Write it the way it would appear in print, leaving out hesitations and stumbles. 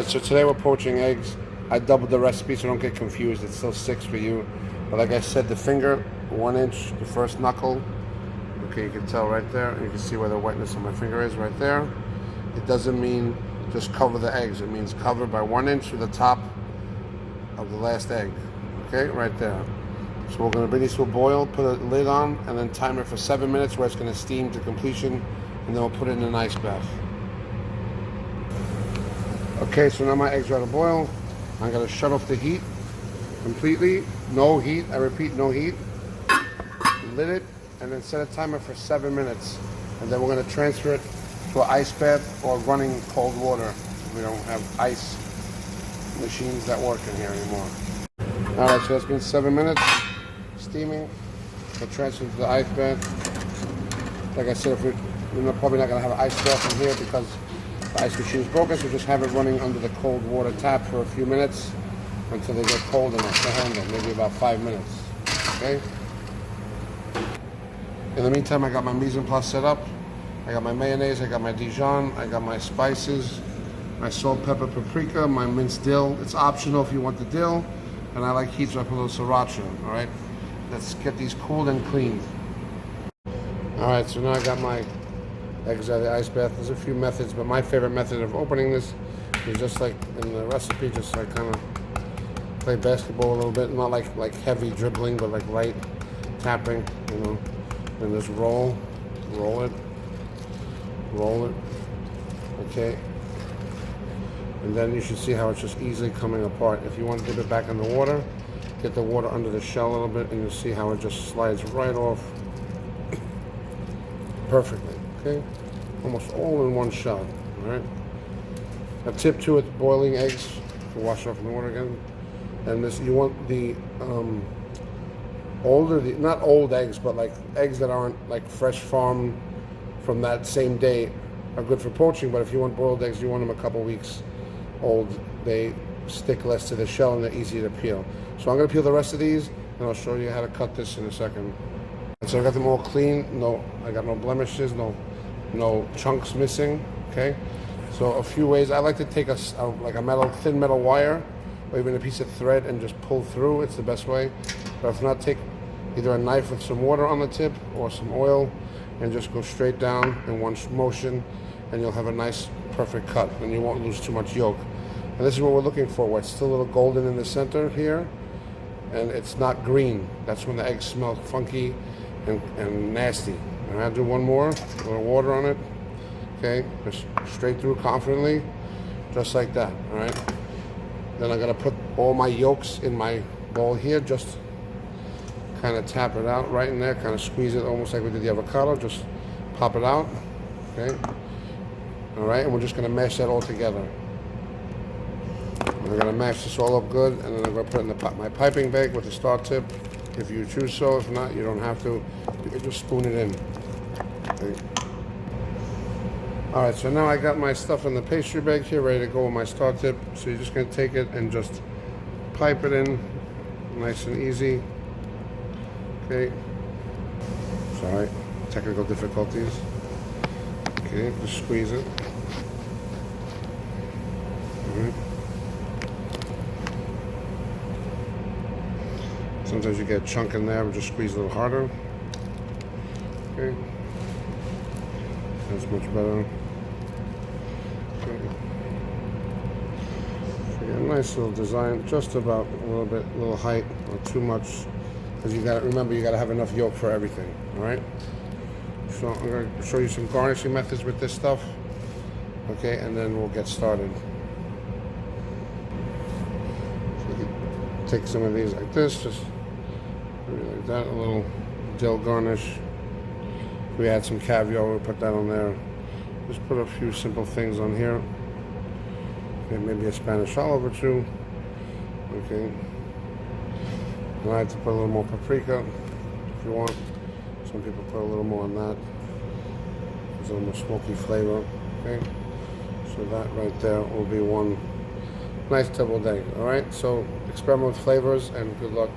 So today we're poaching eggs. I doubled the recipe so don't get confused. It's still 6 for you. But like I said, the finger, 1 inch, the first knuckle. Okay, you can tell right there. You can see where the wetness on my finger is right there. It doesn't mean just cover the eggs. It means cover by 1 inch to the top of the last egg. Okay, right there. So we're going to bring these to a boil, put a lid on, and then time it for 7 minutes where it's going to steam to completion. And then we'll put it in an ice bath. Okay, so now my eggs are to boil. I'm going to shut off the heat completely. No heat. I repeat, no heat. Lid it, and then set a timer for 7 minutes. And then we're going to transfer it to an ice bath or running cold water. We don't have ice machines that work in here anymore. All right, so it's been 7 minutes steaming. We'll transfer it to the ice bath. Like I said, we're probably not going to have an ice bath in here because the ice machine is broken, so just have it running under the cold water tap for a few minutes until they get cold enough to handle, maybe about 5 minutes. Okay? In the meantime, I got my mise en place set up. I got my mayonnaise, I got my Dijon, I got my spices, my salt, pepper, paprika, my minced dill. It's optional if you want the dill, and I like heat, so I put a little sriracha. All right? Let's get these cooled and cleaned. All right, so now I got my eggs out of the ice bath. There's a few methods, but my favorite method of opening this is just like in the recipe, just like kind of play basketball a little bit, not like heavy dribbling, but like light tapping, you know, and just roll it, okay, and then you should see how it's just easily coming apart. If you want to dip it back in the water, get the water under the shell a little bit, and you'll see how it just slides right off perfectly. Okay, almost all in one shot. All right. A tip too with boiling eggs, to wash off in the water again. And this, you want the not old eggs, but like eggs that aren't like fresh farmed from that same day are good for poaching. But if you want boiled eggs, you want them a couple weeks old. They stick less to the shell and they're easier to peel. So I'm gonna peel the rest of these, and I'll show you how to cut this in a second. And so I got them all clean. I got no blemishes, no chunks missing. Okay, so a few ways. I like to take like a thin metal wire or even a piece of thread and just pull through. It's the best way. But if not, take either a knife with some water on the tip or some oil and just go straight down in one motion, and you'll have a nice perfect cut and you won't lose too much yolk. And this is what we're looking for, where it's still a little golden in the center here and it's not green. That's when the eggs smell funky and nasty. And I'll do one more, a little water on it. Okay, just straight through confidently, just like that. All right. Then I'm gonna put all my yolks in my bowl here. Just kind of tap it out right in there. Kind of squeeze it, almost like we did the avocado. Just pop it out. Okay. All right, and we're just gonna mash that all together. We're gonna mash this all up good, and then I'm gonna put it in my piping bag with a star tip, if you choose so. If not, you don't have to. You can just spoon it in. Okay. All right, so now I got my stuff in the pastry bag here, ready to go with my star tip. So you're just gonna take it and just pipe it in, nice and easy. Okay. Sorry, technical difficulties. Okay, just squeeze it. All right. Sometimes you get a chunk in there, but just squeeze a little harder. Okay. That's much better. Okay. So a nice little design, just about a little height, not too much, because you got to remember, you got to have enough yolk for everything. All right. So I'm going to show you some garnishing methods with this stuff. Okay, and then we'll get started. So you can take some of these like this, just like that, a little dill garnish. If we add some caviar, we'll put that on there. Just put a few simple things on here. Okay, maybe a Spanish olive or two. Okay. And I like to put a little more paprika if you want. Some people put a little more on that. There's a little more smoky flavor. Okay. So that right there will be one nice deviled egg. All right. So experiment with flavors and good luck.